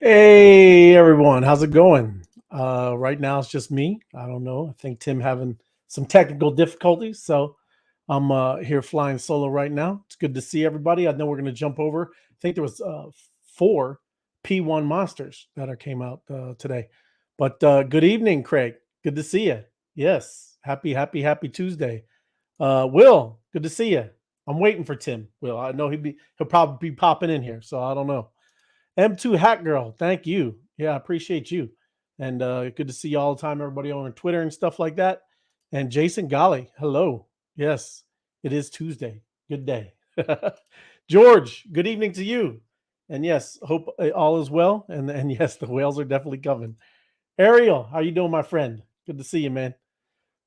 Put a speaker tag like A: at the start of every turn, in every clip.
A: Hey everyone, how's it going? Right now it's just me. I don't know. I think Tim having some technical difficulties, so I'm here flying solo right now. It's good to see everybody. I know we're going to jump over. I think there was four P1 monsters that came out today. But good evening, Craig. Good to see you. Yes, happy Tuesday. Will, good to see you. I'm waiting for Tim. Will, I know he'll probably be popping in here, so I don't know. M2 Hat Girl, thank you. Yeah, I appreciate you. And good to see you all the time, everybody on Twitter and stuff like that. And Jason Golly, hello. Yes, it is Tuesday. Good day. George, good evening to you. And yes, hope all is well. And yes, the whales are definitely coming. Ariel, how you doing, my friend? Good to see you, man.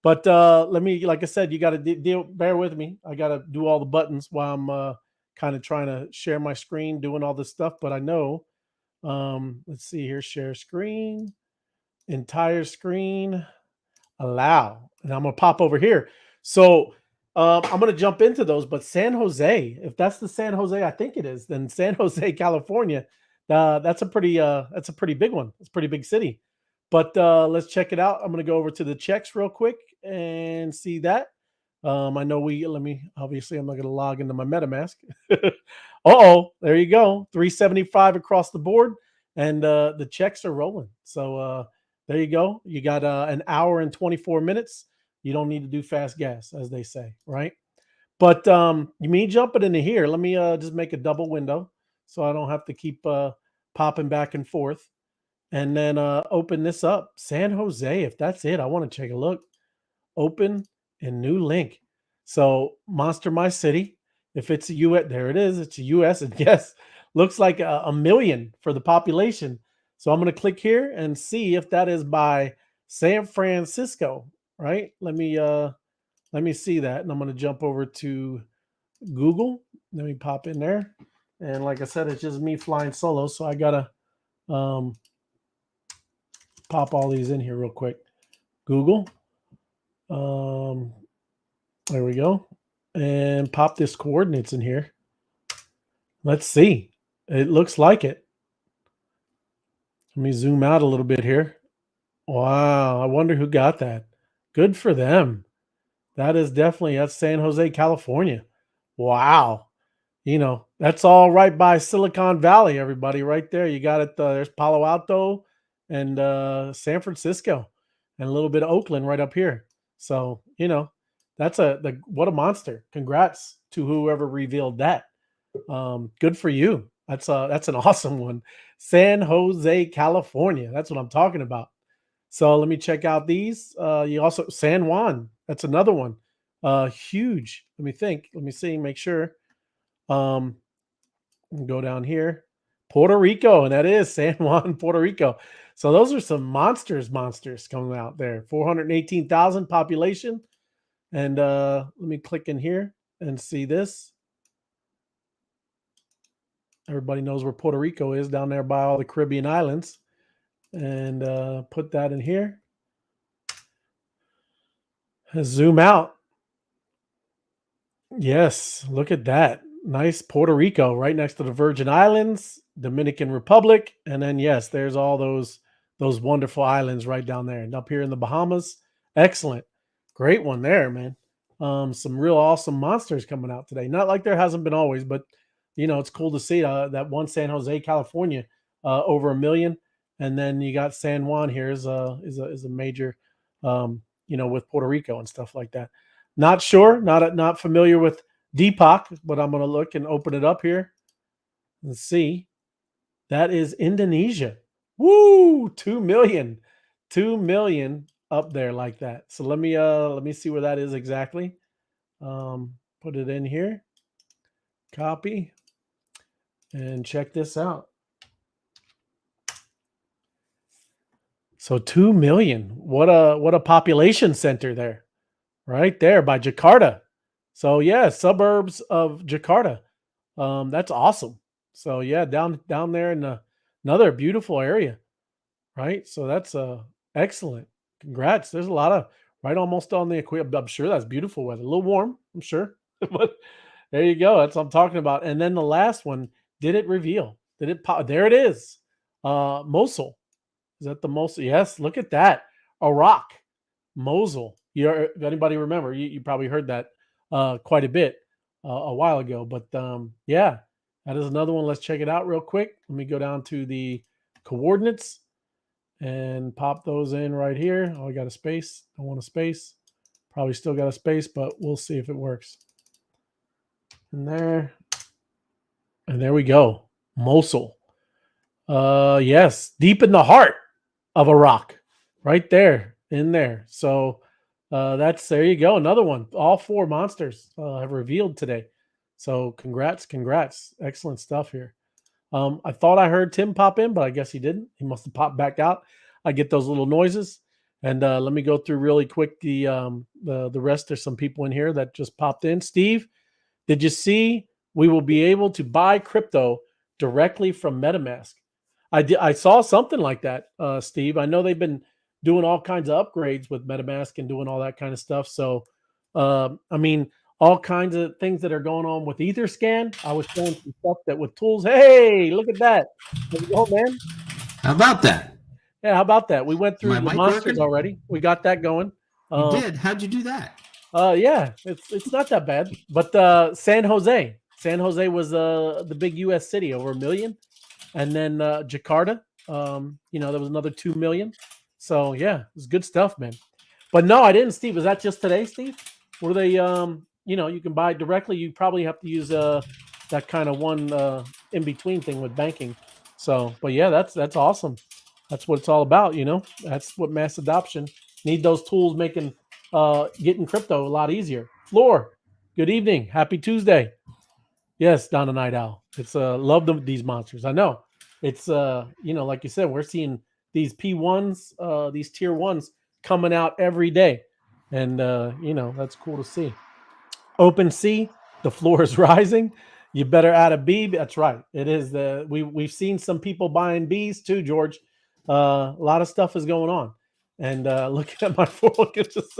A: But let me, like I said, you got to bear with me. I got to do all the buttons while I'm kind of trying to share my screen, doing all this stuff. But I know let's see here, share screen, entire screen, allow. And I'm gonna pop over here. So I'm gonna jump into those, but San Jose, if that's the San Jose, I think it is, then San Jose, California, that's a pretty big one. It's a pretty big city. But let's check it out. I'm gonna go over to the checks real quick and see that. I know let me obviously I'm not gonna log into my MetaMask. There you go. 375 across the board, and the checks are rolling. So there you go. You got an hour and 24 minutes. You don't need to do fast gas, as they say, right? But you mean jumping into here? Let me just make a double window so I don't have to keep popping back and forth. And then open this up. San Jose, if that's it, I want to take a look. Open and new link. So Monster My City. If it's a US, there it is. It's a US, and yes, looks like a million for the population. So I'm going to click here and see if that is by San Francisco, right? Let me see that, and I'm going to jump over to Google. Let me pop in there, and like I said, it's just me flying solo, so I gotta um, pop all these in here real quick. Google. Um, there we go. And pop this coordinates in here. Let's see. It looks like it. Let me zoom out a little bit here. Wow. I wonder who got that. Good for them. That's San Jose, California. Wow. That's all right by Silicon Valley, everybody, right there. You got it. There's Palo Alto and San Francisco and a little bit of Oakland right up here. So, what a monster. Congrats to whoever revealed that. Good for you. That's an awesome one. San Jose, California. That's what I'm talking about. So let me check out these. You also San Juan. That's another one. Huge. Let me think. Let me see. Make sure. Um, go down here. Puerto Rico, and that is San Juan, Puerto Rico. So those are some monsters coming out there. 418,000 population. And let me click in here and see this. Everybody knows where Puerto Rico is, down there by all the Caribbean islands. And put that in here. Zoom out. Yes, look at that. Nice Puerto Rico right next to the Virgin Islands, Dominican Republic, and then yes, there's all those wonderful islands right down there. And up here in the Bahamas, excellent. Great one there, man. Some real awesome monsters coming out today. Not like there hasn't been always, but it's cool to see that one San Jose, California, over 1 million, and then you got San Juan here is a major, with Puerto Rico and stuff like that. Not sure, not familiar with Deepak, but I'm going to look and open it up here and see. That is Indonesia. Woo! 2 million. 2 million up there like that. So let me see where that is exactly. Put it in here. Copy. And check this out. So 2 million. What a population center there. Right there by Jakarta. So yeah, suburbs of Jakarta. That's awesome. So yeah, down there in another beautiful area, right? So that's excellent. Congrats. There's a lot of right almost on the equator. I'm sure that's beautiful weather. A little warm, I'm sure, but there you go. That's what I'm talking about. And then the last one, did it reveal? Did it pop? There it is. Mosul. Is that the Mosul? Yes, look at that. Iraq, Mosul. If anybody remember, you probably heard that quite a bit a while ago. But yeah, that is another one. Let's check it out real quick. Let me go down to the coordinates and pop those in right here. Oh, I got a space. I want a space. Probably still got a space, but we'll see if it works. And there we go. Mosul. Yes, deep in the heart of Iraq, right there, in there. So there you go. Another one. All four monsters have revealed today. So congrats. Excellent stuff here. I thought I heard Tim pop in, but I guess he didn't. He must have popped back out. I get those little noises. And let me go through really quick the rest. There's some people in here that just popped in. Steve, did you see we will be able to buy crypto directly from MetaMask? I saw something like that, Steve. I know they've been doing all kinds of upgrades with MetaMask and doing all that kind of stuff. So, I mean, all kinds of things that are going on with Etherscan. I was showing some stuff that with tools. Hey, look at that. There you go, man.
B: How about that?
A: Yeah, how about that? We went through the monsters already. We got that going.
B: You did? How'd you do that?
A: Yeah, it's not that bad. But San Jose was the big U.S. city, over 1 million. And then Jakarta, there was another 2 million. So yeah, it was good stuff, man. But no, I didn't, Steve. Is that just today, Steve? Were they, you can buy directly. You probably have to use that kind of one in between thing with banking. So, but yeah, that's awesome. That's what it's all about. That's what mass adoption need. Those tools making getting crypto a lot easier. Floor, good evening. Happy Tuesday. Yes, Donna Night Owl. It's love these monsters. I know. It's like you said, we're seeing these P1s, these tier ones coming out every day. And that's cool to see. OpenSea, the floor is rising. You better add a B. That's right. It is we've seen some people buying Bs too, George. A lot of stuff is going on. And looking at my fork, it's just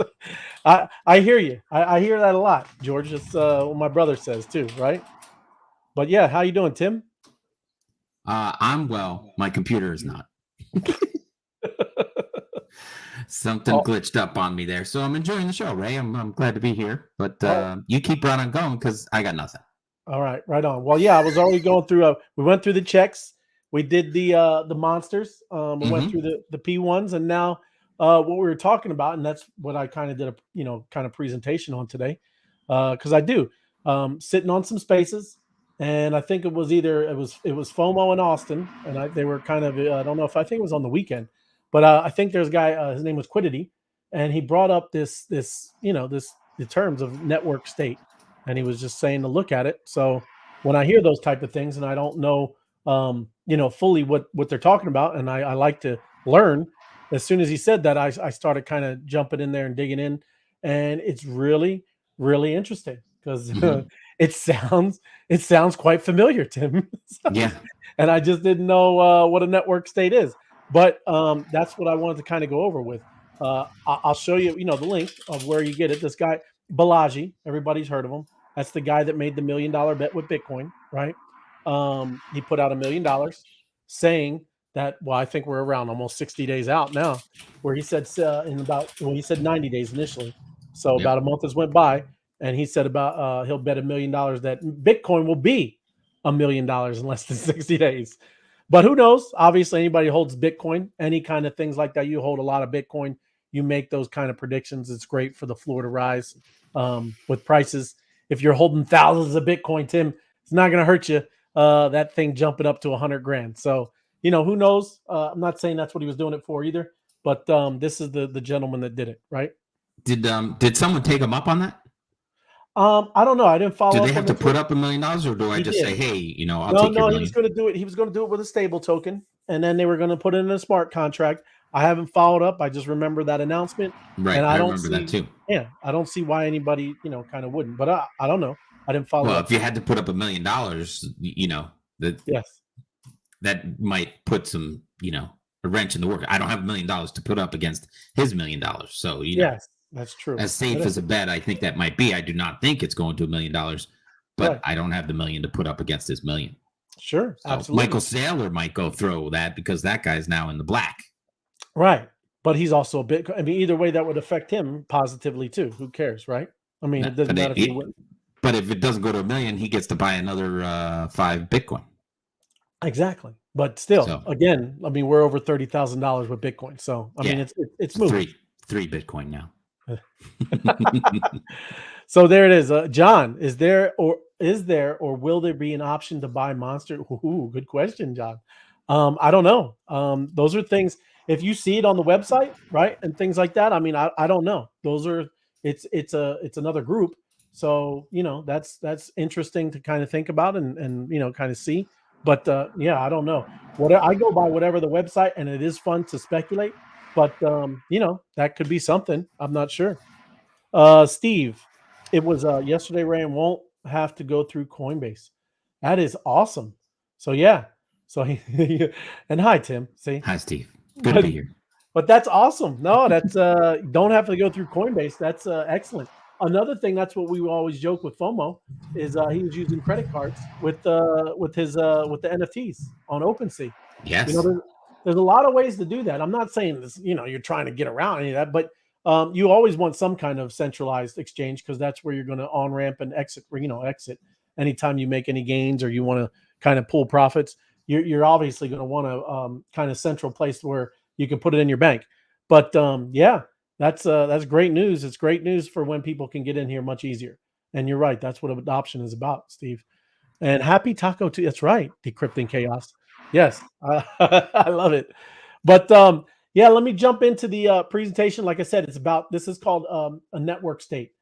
A: I hear you. I hear that a lot, George. It's what my brother says too, right? But yeah, how you doing, Tim?
B: I'm well. My computer is not. Something glitched up on me there. So I'm enjoying the show, Ray. I'm glad to be here. But you keep right on going because I got nothing.
A: All right, right on. Well, yeah, I was already going through. We went through the checks. We did the monsters. We went through the P1s, and now what we were talking about, and that's what I kind of did a kind of presentation on today, because I do sitting on some spaces. And I think it was FOMO in Austin, and they were kind of I don't know if I think it was on the weekend, but I think there's a guy his name was Quiddity, and he brought up the terms of network state, and he was just saying to look at it. So when I hear those type of things, and I don't know fully what they're talking about, and I like to learn. As soon as he said that, I started kind of jumping in there and digging in, and it's really really interesting because. It sounds quite familiar, Tim.
B: Yeah.
A: And I just didn't know what a network state is. But that's what I wanted to kind of go over with. I'll show you, the link of where you get it. This guy, Balaji, everybody's heard of him. That's the guy that made the $1 million bet with Bitcoin, right? He put out $1 million saying that, well, I think we're around almost 60 days out now, where he said he said 90 days initially. So about a month has went by. And he said about he'll bet $1 million that Bitcoin will be $1 million in less than 60 days. But who knows? Obviously, anybody who holds Bitcoin, any kind of things like that, you hold a lot of Bitcoin, you make those kind of predictions. It's great for the floor to rise with prices. If you're holding thousands of Bitcoin, Tim, it's not going to hurt you. That thing jumping up to 100 grand. So, who knows? I'm not saying that's what he was doing it for either. But this is the gentleman that did it, right?
B: Did someone take him up on that?
A: I don't know. I didn't follow.
B: Do they have to put up $1 million, or do I just say, "Hey, I'll take your money"?
A: He was going to do it. He was going to do it with a stable token, and then they were going to put it in a smart contract. I haven't followed up. I just remember that announcement.
B: Right,
A: and
B: I remember that too.
A: Yeah, I don't see why anybody, kind of wouldn't. But I don't know. I didn't follow.
B: Well, if you had to put up $1 million, that might put some, a wrench in the work. I don't have $1 million to put up against his $1 million, so
A: yes. That's true.
B: As safe as a bet, I think that might be. I do not think it's going to $1 million, but right. I don't have the $1 million to put up against this $1 million.
A: Sure,
B: So
A: absolutely.
B: Michael Saylor might go throw that because that guy's now in the black.
A: Right. But he's also a bit. I mean, either way, that would affect him positively too. Who cares, right? I mean, it doesn't matter if you win.
B: But if it doesn't go to $1 million, he gets to buy another 5 Bitcoin.
A: Exactly. But still, again, I mean, we're over $30,000 with Bitcoin. So I mean, it's moving.
B: Three Bitcoin now.
A: So there it is. John, is there or will there be an option to buy Monster? Ooh, good question, John. I don't know. Those are things. If you see it on the website, right, and things like that. I mean, I don't know. Those are it's another group. So that's interesting to kind of think about and kind of see. But yeah, I don't know. I go by whatever the website, and it is fun to speculate. But that could be something. I'm not sure. Steve, it was yesterday. Rand won't have to go through Coinbase. That is awesome. So yeah. So and hi Tim. See,
B: hi Steve. Good to be here.
A: But that's awesome. No, that's don't have to go through Coinbase. That's excellent. Another thing, that's what we always joke with FOMO is he was using credit cards with the NFTs on OpenSea.
B: Yes.
A: There's a lot of ways to do that. I'm not saying this, you're trying to get around any of that, but you always want some kind of centralized exchange because that's where you're going to on ramp and exit. Exit anytime you make any gains or you want to kind of pull profits. You're obviously going to want a kind of central place where you can put it in your bank. But yeah, that's great news. It's great news for when people can get in here much easier. And you're right. That's what adoption is about, Steve. And happy Taco Tuesday. That's right. Decrypting chaos. Yes, I love it. But yeah, let me jump into the presentation. Like I said, this is called a network state.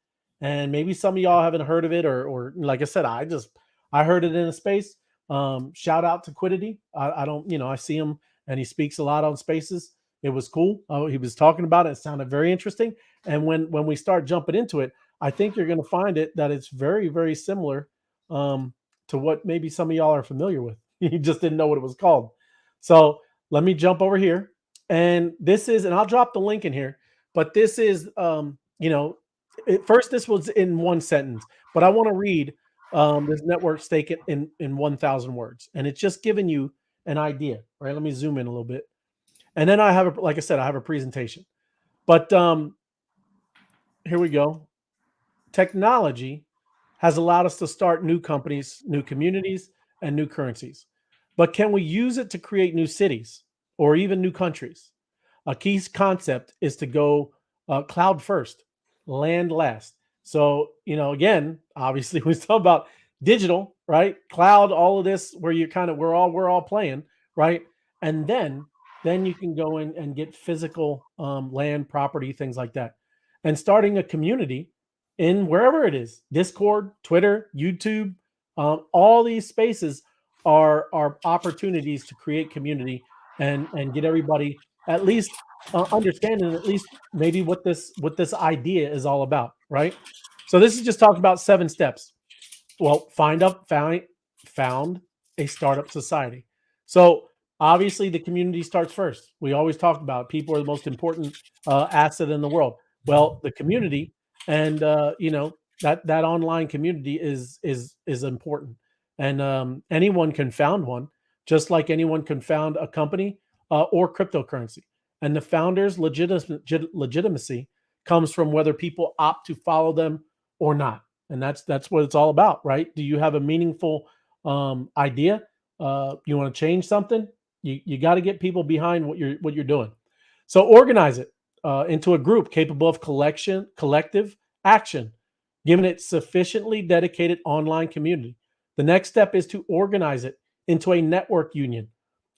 A: And maybe some of y'all haven't heard of it, or like I said, I heard it in a space. Shout out to Quiddity. I don't, I see him and he speaks a lot on spaces. It was cool. He was talking about it. It sounded very interesting. And when we start jumping into it, I think you're going to find that it's very, very similar to what maybe some of y'all are familiar with. You just didn't know what it was called. So let me jump over here. And and I'll drop the link in here, but this is, first this was in one sentence, but I want to read this network stake in 1,000 words. And it's just giving you an idea, right? Let me zoom in a little bit. And then I have, like I said, I have a presentation. But here we go. Technology has allowed us to start new companies, new communities, and new currencies. But can we use it to create new cities or even new countries? A key concept is to go cloud first, land last. So, again, obviously we talk about digital, right? Cloud, all of this where we're all playing, right? And then you can go in and get physical land, property, things like that. And starting a community in wherever it is, Discord, Twitter, YouTube, all these spaces are opportunities to create community and get everybody at least understanding at least maybe what this idea is all about, right? So this is just talking about 7 steps. Well, found a startup society. So obviously the community starts first. We always talk about people are the most important asset in the world. Well, the community and that online community is important, and anyone can found one, just like anyone can found a company or cryptocurrency. And the founders' legitimacy comes from whether people opt to follow them or not. And that's what it's all about, right? Do you have a meaningful idea? You want to change something? You got to get people behind what you're doing. So organize it into a group capable of collective action, giving it sufficiently dedicated online community. The next step is to organize it into a network union.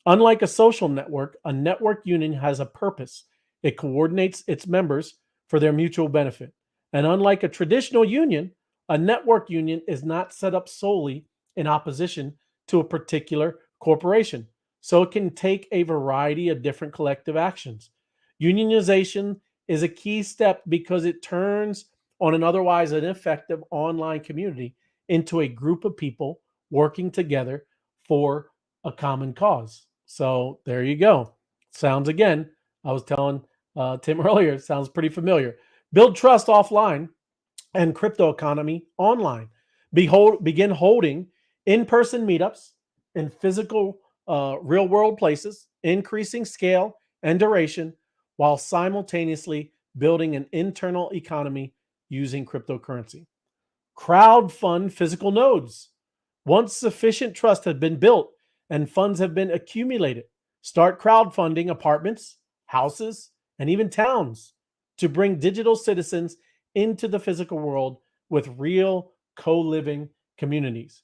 A: Unlike a social network, a network union has a purpose. It coordinates its members for their mutual benefit. And unlike a traditional union, a network union is not set up solely in opposition to a particular corporation. So it can take a variety of different collective actions. Unionization is a key step because it turns on an otherwise ineffective online community into a group of people working together for a common cause. So there you go. Sounds, again, I was telling Tim earlier, it sounds pretty familiar. Build trust offline and crypto economy online. Begin holding in-person meetups in physical, real world places, increasing scale and duration, while simultaneously building an internal economy using cryptocurrency. Crowdfund physical nodes. Once sufficient trust has been built and funds have been accumulated, start crowdfunding apartments, houses, and even towns to bring digital citizens into the physical world with real co-living communities.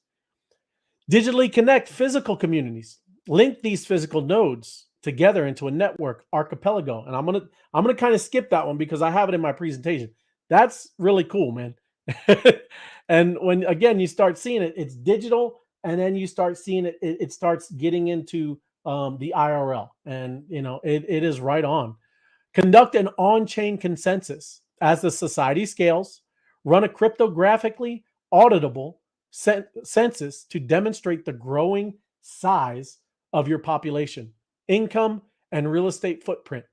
A: Digitally connect physical communities. Link these physical nodes together into a network archipelago. And I'm gonna kind of skip that one because I have it in my presentation. That's really cool, man. And when again you start seeing it, it's digital, and then you start seeing it. It starts getting into the IRL, and it is right on. Conduct an on-chain consensus as the society scales. Run a cryptographically auditable census to demonstrate the growing size of your population, income, and real estate footprint.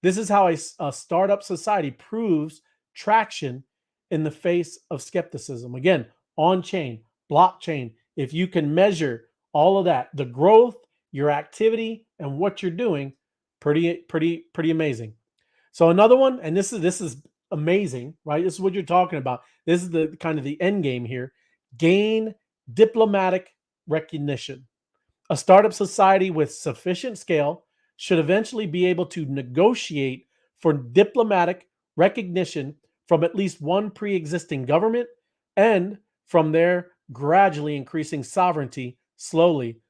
A: This is how a startup society proves traction in the face of skepticism. Again, on chain, blockchain, if you can measure all of that, the growth, your activity, and what you're doing, pretty amazing. So another one, and this is amazing, right? This is what you're talking about. This is the kind of the end game here. Gain diplomatic recognition. A startup society with sufficient scale should eventually be able to negotiate for diplomatic recognition from at least one pre-existing government, and from there gradually increasing sovereignty, slowly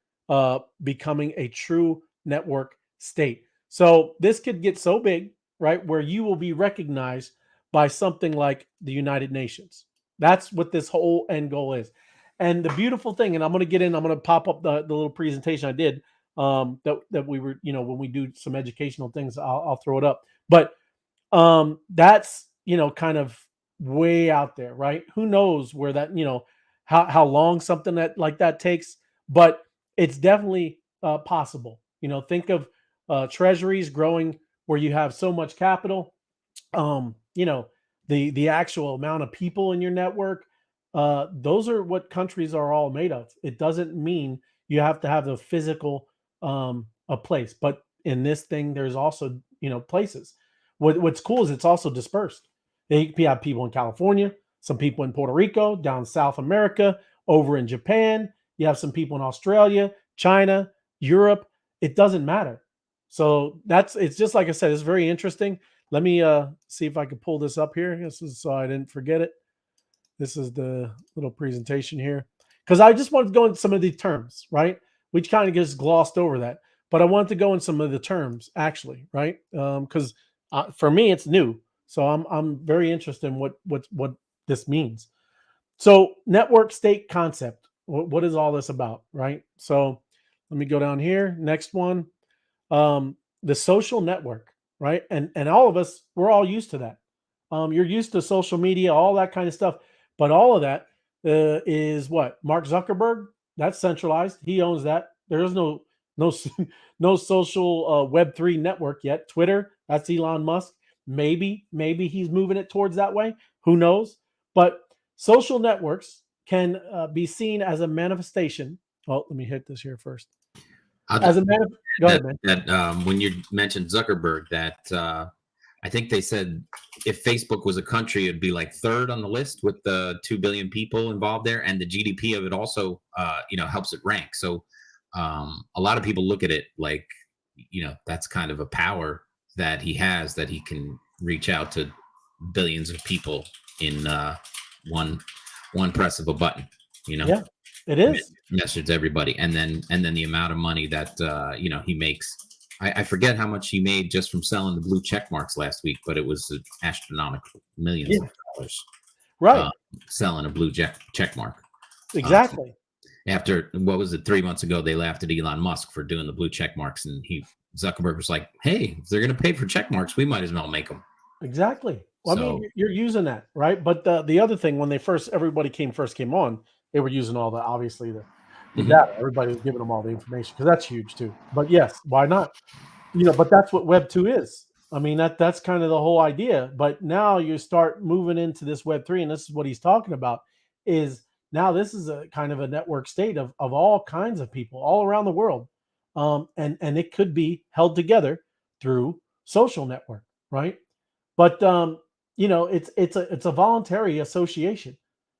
A: becoming a true network state. So this could get so big, right, where you will be recognized by something like the United Nations. That's what this whole end goal is. And the beautiful thing, and I'm going to pop up the little presentation I did that we were, when we do some educational things, I'll throw it up. But that's, kind of way out there, right? Who knows where that, how long something like that takes, but it's definitely possible. Think of treasuries growing where you have so much capital, the actual amount of people in your network. Those are what countries are all made of. It doesn't mean you have to have a physical a place, but in this thing, there's also places. What's cool is it's also dispersed. You have people in California, some people in Puerto Rico, down South America, over in Japan. You have some people in Australia, China, Europe. It doesn't matter. So it's just like I said, it's very interesting. Let me see if I can pull this up here. This is so I didn't forget it. This is the little presentation here, because I just wanted to go into some of the terms, right? We kind of just glossed over that, but I wanted to go in some of the terms actually, right? Because for me, it's new, so I'm very interested in what this means. So, network state concept. What is all this about, right? So, let me go down here. Next one, the social network, right? And all of us, we're all used to that. You're used to social media, all that kind of stuff. But all of that is what? Mark Zuckerberg, that's centralized. He owns that. There is no social Web3 network yet. Twitter, that's Elon Musk. Maybe he's moving it towards that way. Who knows? But social networks can be seen as a manifestation. Oh, let me hit this here first. As a go ahead, man.
B: That when you mentioned Zuckerberg, that I think they said if Facebook was a country, it'd be like third on the list with the 2 billion people involved there, and the GDP of it also, helps it rank. So a lot of people look at it like, that's kind of a power that he has, that he can reach out to billions of people in one press of a button.
A: Yeah, it is.
B: Message everybody, and then the amount of money that he makes. I forget how much he made just from selling the blue check marks last week, but it was astronomical, millions of dollars.
A: Right.
B: Selling a blue check mark.
A: Exactly.
B: After, what was it, 3 months ago, they laughed at Elon Musk for doing the blue check marks, and Zuckerberg was like, "Hey, if they're going to pay for check marks, we might as well make them."
A: Exactly. Well, I mean, you're using that, right? But the other thing, when everybody first came on, they were using all the, obviously, the data. Everybody was giving them all the information, because that's huge too. But yes, why not? But that's what Web 2 is. I mean, that's kind of the whole idea. But now you start moving into this Web 3, and this is what he's talking about, is Now this is a kind of a network state of all kinds of people all around the world, and it could be held together through social network, right? But it's a voluntary association,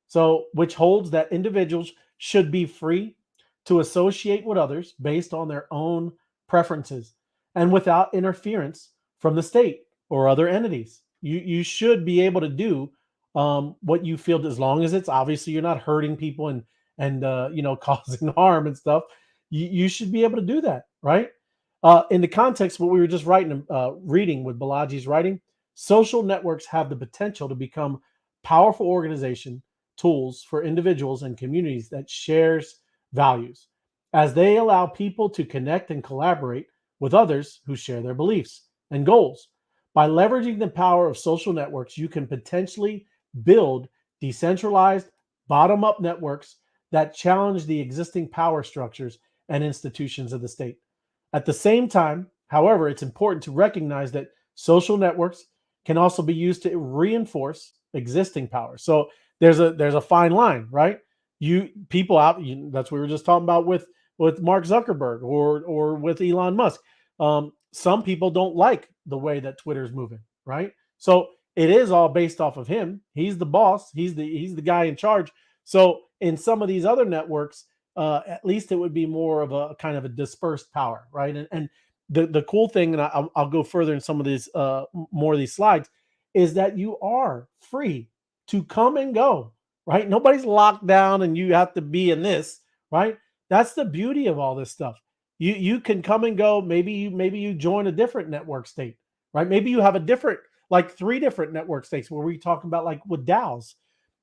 A: so which holds that individuals should be free to associate with others based on their own preferences and without interference from the state or other entities. You should be able to do what you feel, as long as it's obviously you're not hurting people and causing harm and stuff. You should be able to do that, right? In the context of what we were just reading with Balaji's writing, social networks have the potential to become powerful organization tools for individuals and communities that shares values, as they allow people to connect and collaborate with others who share their beliefs and goals. By leveraging the power of social networks, you can potentially build decentralized, bottom up networks that challenge the existing power structures and institutions of the state. At the same time, however, it's important to recognize that social networks can also be used to reinforce existing power. So there's a fine line, right? That's what we were just talking about with Mark Zuckerberg or with Elon Musk. Some people don't like the way that Twitter is moving, right? So it is all based off of him. He's the boss. He's the guy in charge. So in some of these other networks, at least it would be more of a kind of a dispersed power, right? And the cool thing, and I'll go further in some of these more of these slides, is that you are free to come and go, right? Nobody's locked down and you have to be in this, right? That's the beauty of all this stuff. You can come and go. Maybe you join a different network state, right? Maybe you have a different, like 3 different network states where we talk about, like with DAOs.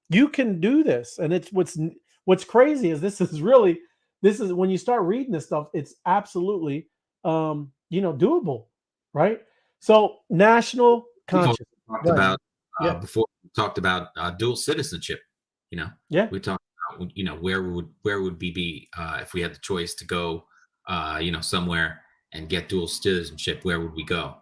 A: You can do this, and it's what's crazy is this is when you start reading this stuff, it's absolutely doable, right? So national
B: We've also
A: conscious.
B: talked
A: Go ahead, man.
B: about
A: Yeah,
B: before. We talked about dual citizenship. You know,
A: yeah,
B: we talked about where would we be if we had the choice to go, somewhere and get dual citizenship? Where would we go?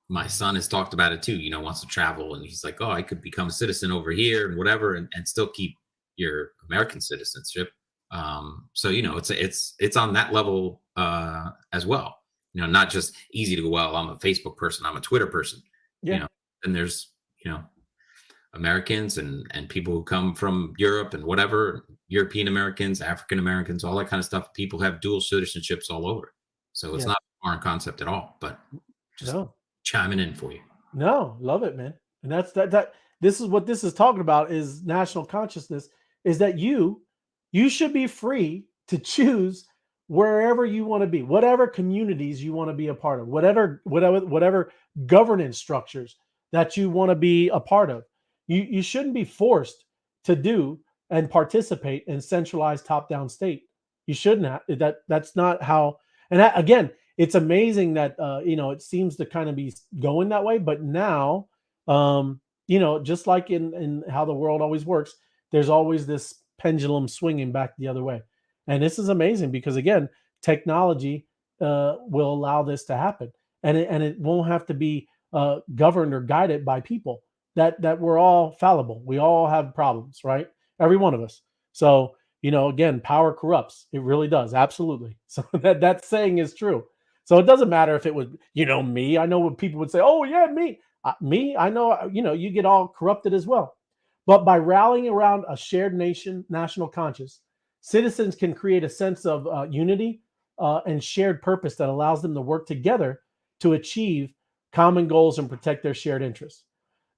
B: My son has talked about it too. Wants to travel, and he's like, "Oh, I could become a citizen over here and whatever, and still keep your American citizenship." So it's on that level as well. Not just easy to go, well, I'm a Facebook person, I'm a Twitter person. you
A: yeah,
B: know and there's you know Americans and people who come from Europe and whatever, European Americans, African Americans, all that kind of stuff. People have dual citizenships all over, so it's
A: yeah.
B: not a foreign concept at all. But just
A: No,
B: chiming in for you.
A: no, love it, man. And that. This is what this is talking about, is national consciousness. Is that you should be free to choose wherever you want to be, whatever communities you want to be a part of, whatever governance structures that you want to be a part of. You shouldn't be forced to do and participate in centralized top-down state. You shouldn't have that's not how. And again, it's amazing that it seems to kind of be going that way, but now just like in how the world always works, there's always this pendulum swinging back the other way. And this is amazing because, again, technology will allow this to happen, and it won't have to be governed or guided by people. That we're all fallible. We all have problems, right? Every one of us. So again, power corrupts. It really does, absolutely. So that saying is true. So it doesn't matter if it was me. I know what people would say. Oh yeah, me. Me. I know. You get all corrupted as well. But by rallying around a shared national conscience, citizens can create a sense of unity and shared purpose that allows them to work together to achieve common goals and protect their shared interests.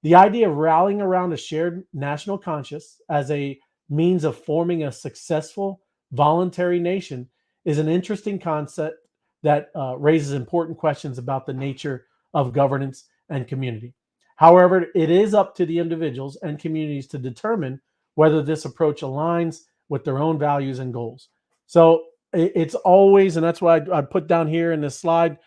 A: The idea of rallying around a shared national conscience as a means of forming a successful voluntary nation is an interesting concept that raises important questions about the nature of governance and community. However, it is up to the individuals and communities to determine whether this approach aligns with their own values and goals. So it's always, and that's why I put down here in this slide,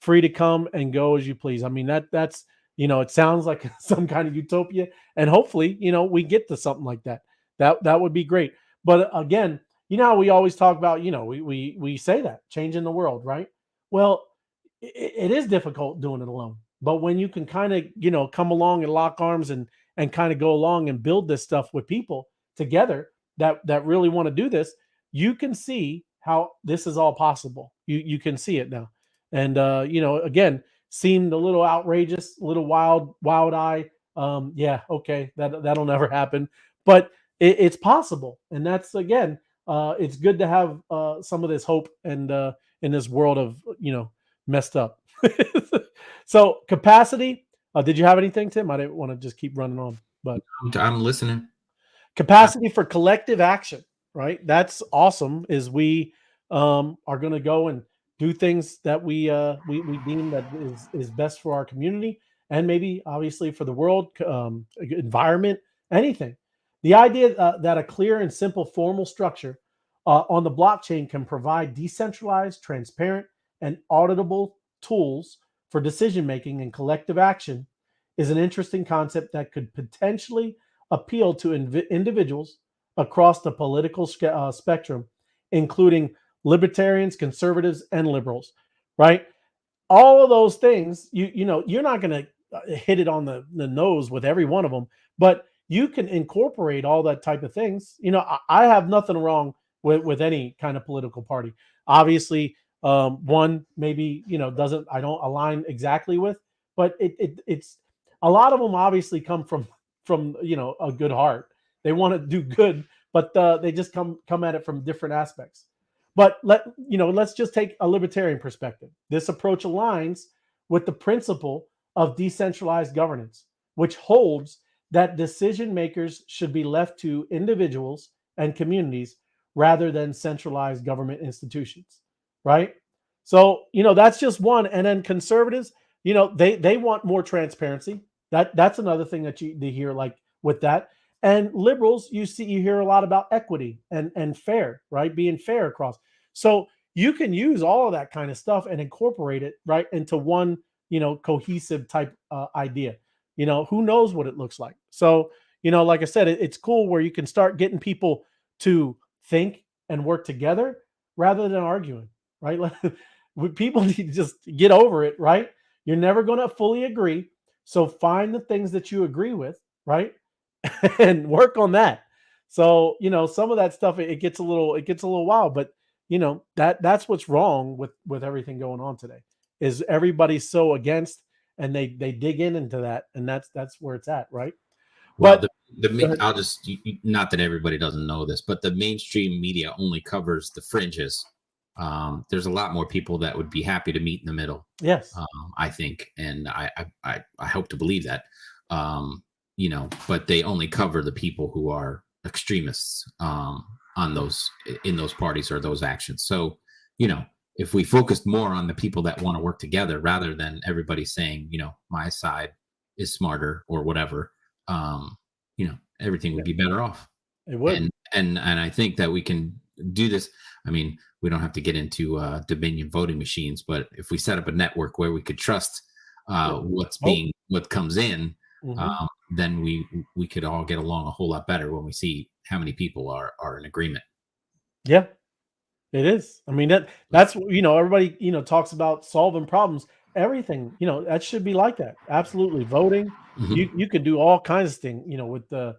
A: free to come and go as you please. I mean, that's it sounds like some kind of utopia, and hopefully, we get to something like that. That would be great. But again, how we always talk about, we say that changing the world, right? Well, it is difficult doing it alone. But when you can kind of, come along and lock arms and kind of go along and build this stuff with people, together that really want to do this, you can see how this is all possible. You can see it now. And again, seemed a little outrageous, a little wild eye. Yeah, okay, that'll never happen. But it's possible. And that's, again, it's good to have some of this hope and in this world of messed up. So capacity. Did you have anything, Tim? I didn't want to just keep running on, but
B: I'm listening.
A: capacity for collective action, right? That's awesome. Is we are going to go and do things that we deem that is best for our community and maybe obviously for the world, environment, anything. The idea that a clear and simple formal structure on the blockchain can provide decentralized, transparent, and auditable tools for decision making and collective action is an interesting concept that could potentially appeal to individuals across the political spectrum, including libertarians, conservatives, and liberals, right? All of those things, you're not going to hit it on the nose with every one of them, but you can incorporate all that type of things. I have nothing wrong with any kind of political party. Obviously, one maybe I don't align exactly with, but it's a lot of them obviously come from a good heart. They want to do good, but they just come at it from different aspects. But let's just take a libertarian perspective. This approach aligns with the principle of decentralized governance, which holds that decision makers should be left to individuals and communities rather than centralized government institutions, right? So that's just one. And then conservatives, they want more transparency. That's another thing that you hear, like with that. And liberals, you hear a lot about equity and fair, right? Being fair across. So you can use all of that kind of stuff and incorporate it right into one, cohesive type idea. Who knows what it looks like. So, like I said, it's cool where you can start getting people to think and work together rather than arguing, right? People need to just get over it, right? You're never going to fully agree. So find the things that you agree with, right? And work on that. So, some of that stuff, it gets a little wild, but that's what's wrong with everything going on today is everybody's so against and they dig into that. And that's where it's at. Right.
B: Well,
A: But
B: I'll just, not that everybody doesn't know this, but the mainstream media only covers the fringes. There's a lot more people that would be happy to meet in the middle.
A: yes,
B: I think, and I hope to believe that, but they only cover the people who are extremists in those parties or those actions. So, if we focused more on the people that want to work together rather than everybody saying, my side is smarter or whatever, everything would be better off.
A: it would.
B: And I think that we can do this. I mean, we don't have to get into Dominion voting machines, but if we set up a network where we could trust what comes in,
A: Mhm.
B: then we could all get along a whole lot better when we see how many people are in agreement.
A: Yeah, it is. I mean, that's everybody, talks about solving problems. Everything, that should be like that. Absolutely. Voting,
B: Mhm.
A: you could do all kinds of things, with the,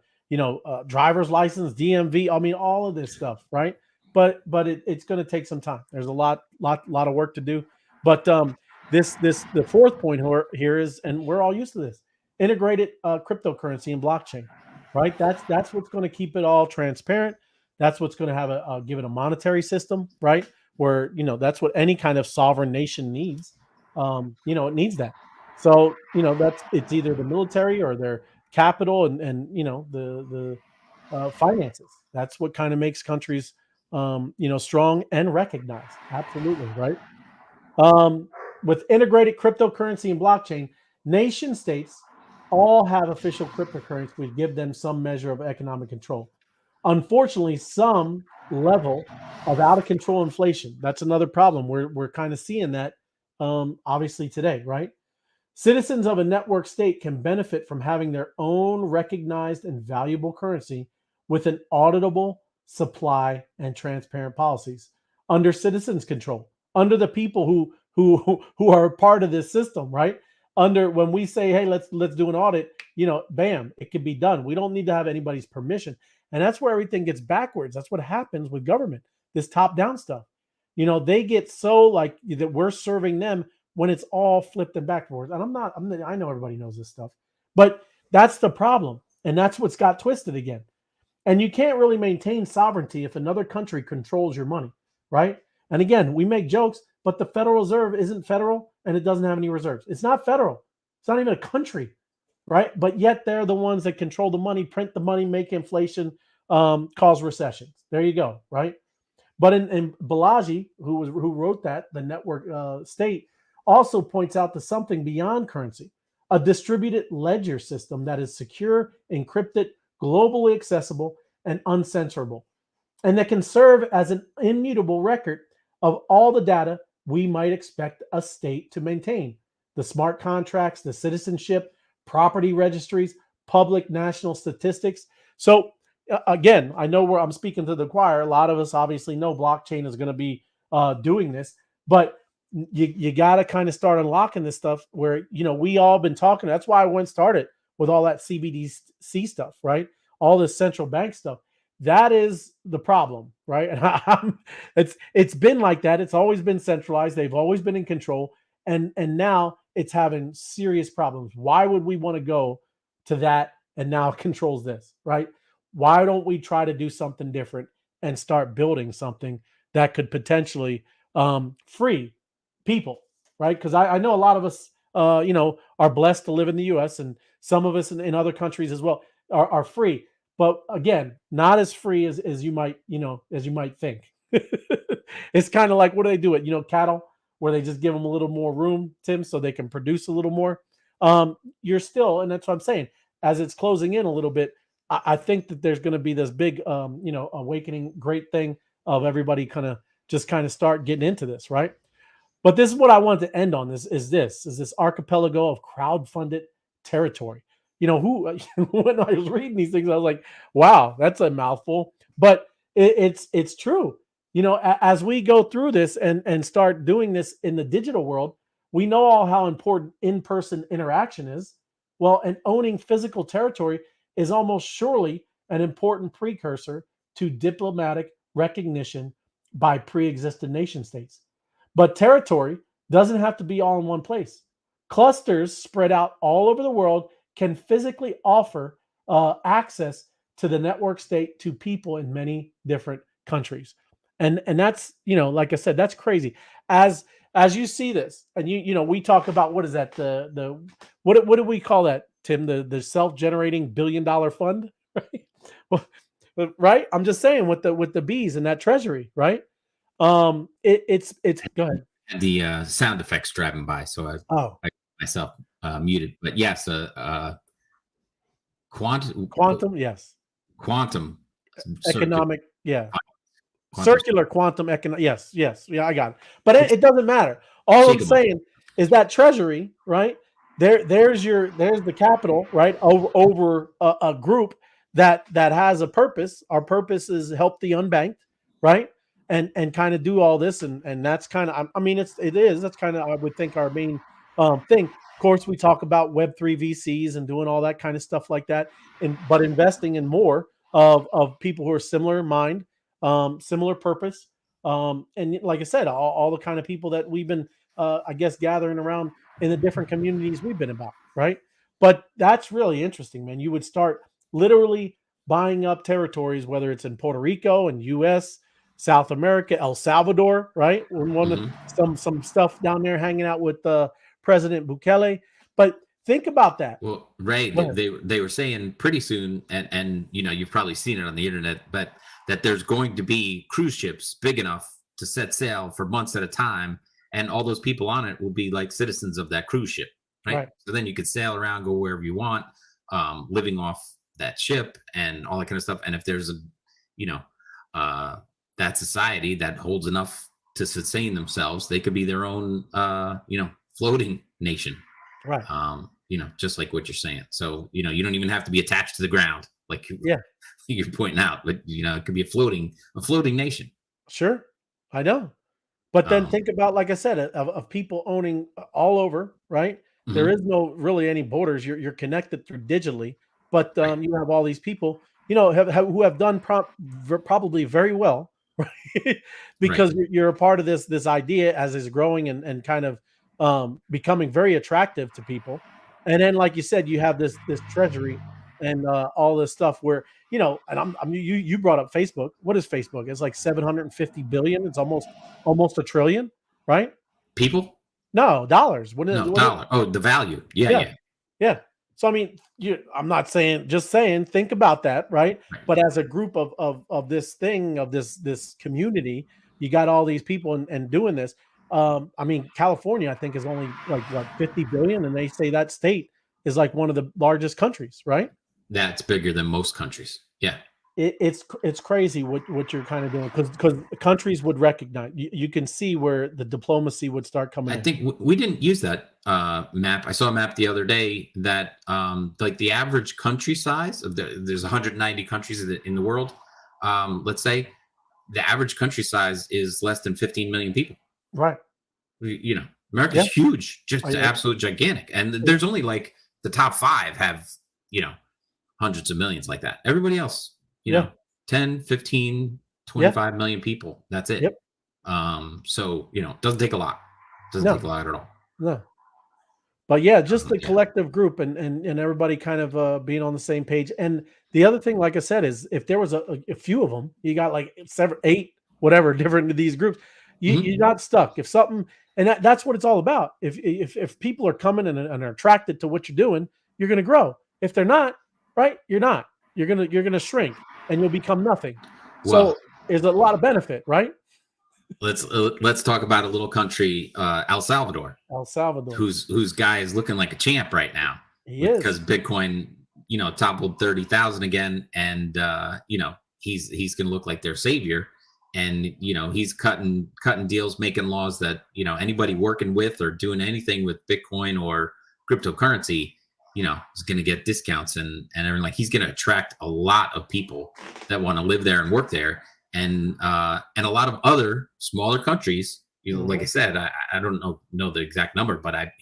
A: driver's license, DMV. I mean, all of this stuff, right? But it's going to take some time. There's a lot of work to do. But the fourth point here is, and we're all used to this, integrated cryptocurrency and blockchain, right? That's what's going to keep it all transparent. That's what's going to have give it a monetary system, right? Where that's what any kind of sovereign nation needs. It needs that. So it's either the military or their capital and the finances. That's what kind of makes countries strong and recognized. Absolutely, right. Um, with integrated cryptocurrency and blockchain, nation states all have official cryptocurrency, which give them some measure of economic control. Unfortunately, some level of out of control inflation. That's another problem. We're kind of seeing that obviously today, right? Citizens of a network state can benefit from having their own recognized and valuable currency with an auditable supply and transparent policies under citizens' control, under the people who are a part of this system, right? Under when we say, hey, let's do an audit, bam, it can be done. We don't need to have anybody's permission. And that's where everything gets backwards. That's what happens with government, this top down stuff. You know, they get so like that we're serving them when it's all flipped and backwards. And I know everybody knows this stuff, but that's the problem. And that's what's got twisted again. And you can't really maintain sovereignty if another country controls your money, right? And again, we make jokes, but the Federal Reserve isn't federal and it doesn't have any reserves. It's not federal. It's not even a country, right? But yet they're the ones that control the money, print the money, make inflation, cause recessions. There you go, right? But in Balaji, who wrote that, the network state, also points out to something beyond currency, a distributed ledger system that is secure, encrypted, globally accessible, and uncensorable, and that can serve as an immutable record of all the data we might expect a state to maintain: the smart contracts, the citizenship, property registries, public national statistics. So again, I know where I'm speaking to the choir. A lot of us obviously know blockchain is going to be doing this, but you got to kind of start unlocking this stuff where, you know, we all been talking. That's why I went started with all that CBDC stuff, right? All this central bank stuff. That is the problem, right? And it's been like that. It's always been centralized. They've always been in control, and now it's having serious problems. Why would we want to go to that and now it controls this, right? Why don't we try to do something different and start building something that could potentially free people, right? Because I know a lot of us, you know, are blessed to live in the U.S. and some of us in other countries as well are free. But again, not as free as you might, you know, as you might think. It's kind of like, what do they do it? You know, cattle, where they just give them a little more room, Tim, so they can produce a little more. You're still, and that's what I'm saying, as it's closing in a little bit, I think that there's going to be this big, you know, awakening, great thing of everybody kind of start getting into this, right? But this is what I wanted to end on. This archipelago of crowdfunded territory. You know, who when I was reading these things, I was like, wow, that's a mouthful. But it's true. You know, as we go through this and start doing this in the digital world, we know all how important in-person interaction is. Well, and owning physical territory is almost surely an important precursor to diplomatic recognition by pre-existing nation states. But territory doesn't have to be all in one place. Clusters spread out all over the world can physically offer access to the network state to people in many different countries. And that's, you know, like I said, that's crazy. As you see this, and you know, we talk about, what is that, the what do we call that, Tim? The self-generating $1 billion fund, right? Well, right? I'm just saying, with the bees and that treasury, right? It's go ahead.
B: The sound effects driving by, so I myself muted. But yes,
A: quantum, yes,
B: quantum
A: economic, yeah,
B: quantum
A: circular quantum economic, yes, yeah, I got it. But it doesn't matter. All I'm saying is that treasury, right? There's the capital, right? Over a group that has a purpose. Our purpose is help the unbanked, right? And kind of do all this, and that's kind of, I mean, that's kind of, I would think, our main thing. Of course, we talk about Web3 VCs and doing all that kind of stuff like that, but investing in more of people who are similar mind, similar purpose, and like I said, all the kind of people that we've been, I guess, gathering around in the different communities we've been about, right? But that's really interesting, man. You would start literally buying up territories, whether it's in Puerto Rico and U.S., South America, El Salvador, right? Some stuff down there, hanging out with President Bukele. But think about that.
B: Well, Ray, they were saying pretty soon, and you know, you've probably seen it on the internet, but that there's going to be cruise ships big enough to set sail for months at a time, and all those people on it will be like citizens of that cruise ship, right? So then you could sail around, go wherever you want, living off that ship and all that kind of stuff. And if there's a, you know, that society that holds enough to sustain themselves, they could be their own, you know, floating nation,
A: right?
B: You know, just like what you're saying. So, you know, you don't even have to be attached to the ground, like you're pointing out. But, you know, it could be a floating nation.
A: Sure, I know. But then think about, like I said, of people owning all over, right? There is no really any borders. You're connected through digitally, but you have all these people who have done probably very well, right? Because you're a part of this idea as it's growing and kind of becoming very attractive to people. And then, like you said, you have this treasury and all this stuff where and you brought up Facebook. What is Facebook? It's like 750 billion. It's almost a trillion, right?
B: People?
A: No, dollars.
B: No, dollar. Oh, the value.
A: Yeah. So I mean, I'm not saying, just saying, think about that, right? But as a group of this thing, of this community, you got all these people and doing this. I mean, California, I think, is only like what 50 billion, and they say that state is like one of the largest countries, right?
B: That's bigger than most countries. Yeah.
A: It's crazy what you're kind of doing, because countries would recognize. You can see where the diplomacy would start coming
B: I
A: in.
B: think we didn't use that map. I saw a map the other day that like the average country size of there's 190 countries in the world. Let's say the average country size is less than 15 million people.
A: Right.
B: America's huge, just absolute gigantic. And there's only like the top 5 have, hundreds of millions like that. Everybody else, 10, 15, 25 million people. That's it.
A: Yep.
B: So, it doesn't take a lot. Doesn't take a lot at all.
A: No. But yeah, just the collective group and everybody kind of being on the same page. And the other thing, like I said, is if there was a few of them, you got like 7, 8, whatever, different of these groups, you're not stuck. If something, and that's what it's all about. If people are coming and are attracted to what you're doing, you're going to grow. If they're not, right, you're not. You're gonna shrink and you'll become nothing. So there's a lot of benefit, right?
B: Let's talk about a little country, El Salvador.
A: El Salvador,
B: whose guy is looking like a champ right now.
A: He is,
B: because Bitcoin, toppled 30,000 again, and he's going to look like their savior. And he's cutting deals, making laws that anybody working with or doing anything with Bitcoin or cryptocurrency, is going to get discounts and everything. Like, he's going to attract a lot of people that want to live there and work there. And a lot of other smaller countries, like I said, I don't know the exact number, but I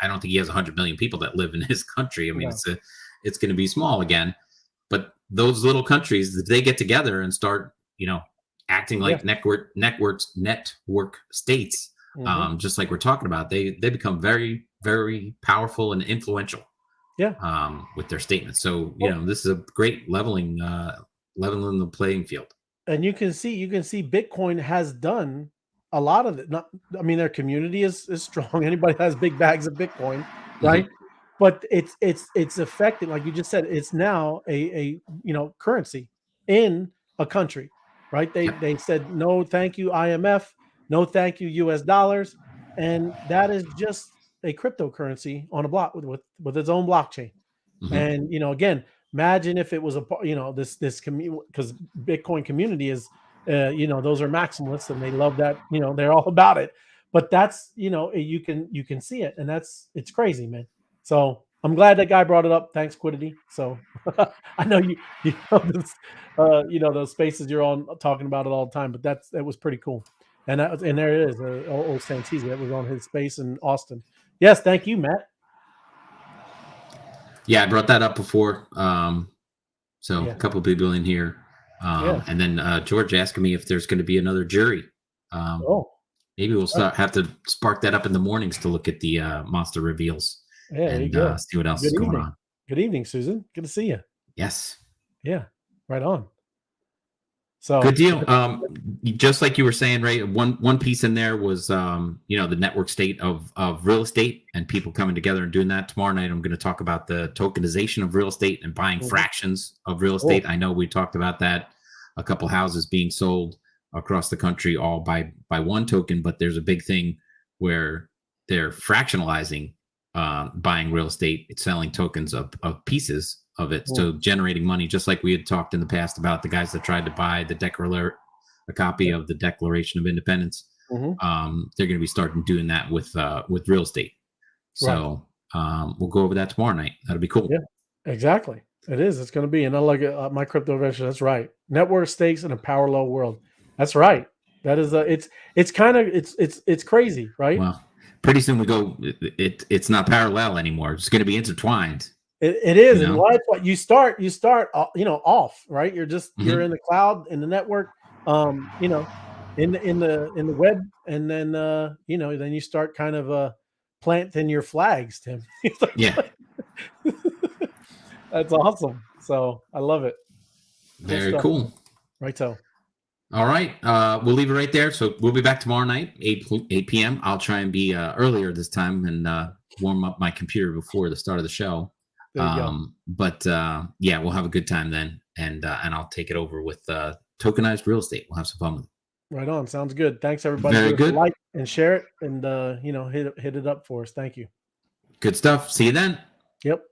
B: don't think he has 100 million people that live in his country. I mean, it's going to be small again. But those little countries, if they get together and start, acting like network states, just like we're talking about, they become very, very powerful and influential. With their statements. So this is a great leveling the playing field.
A: And you can see Bitcoin has done a lot of it. Their community is strong. Anybody has big bags of Bitcoin, right? But it's affecting, like you just said, it's now a currency in a country, right? They said no, thank you IMF, no, thank you US dollars, and that is just a cryptocurrency on a block with its own blockchain. And again, imagine if it was this community, because Bitcoin community is those are maximalists and they love that, they're all about it. But that's you can see it, and it's crazy, man. So I'm glad that guy brought it up. Thanks, Quiddity. So I know you know this, those spaces you're on talking about it all the time, but that was pretty cool. And there it is, old Santizi that was on his space in Austin. Yes, thank you, Matt.
B: Yeah, I brought that up before. A couple of people in here. And then George asking me if there's going to be another jury. Maybe we'll have to spark that up in the mornings to look at the monster reveals and see what else is going on.
A: Good evening, Susan. Good to see you.
B: Yes.
A: Yeah, right on. So
B: good deal. Just like you were saying, right? One piece in there was, the network state of real estate and people coming together and doing that. Tomorrow night, I'm going to talk about the tokenization of real estate and buying fractions of real estate. I know we talked about that. A couple houses being sold across the country, all by one token, but there's a big thing where they're fractionalizing, buying real estate, it's selling tokens of pieces of it. So generating money, just like we had talked in the past about the guys that tried to buy a copy of the Declaration of Independence. They're going to be starting doing that with real estate. So we'll go over that tomorrow night. That'll be cool.
A: Yeah, exactly. It is. It's going to be. And I like my crypto adventure. That's right. Network stakes in a power law world. That's right. That is it's crazy, right?
B: Well, pretty soon we go. It's not parallel anymore. It's going to be intertwined.
A: It is,
B: You
A: and
B: know?
A: what you start, off, right? You're
B: Mhm.
A: in the cloud, in the network, in the web, and then then you start kind of planting your flags, Tim. You start
B: Yeah.
A: That's awesome. So I love it. Cool
B: Very
A: stuff.
B: cool.
A: Righto.
B: All right. We'll leave it right there. So we'll be back tomorrow night, 8 p.m. I'll try and be earlier this time and warm up my computer before the start of the show.
A: There you go.
B: But yeah, we'll have a good time then. And I'll take it over with tokenized real estate. We'll have some fun with it.
A: Right on. Sounds good. Thanks everybody.
B: Very
A: Give us a
B: good.
A: like and share it, and hit it up for us. Thank you.
B: Good stuff. See you then.
A: Yep.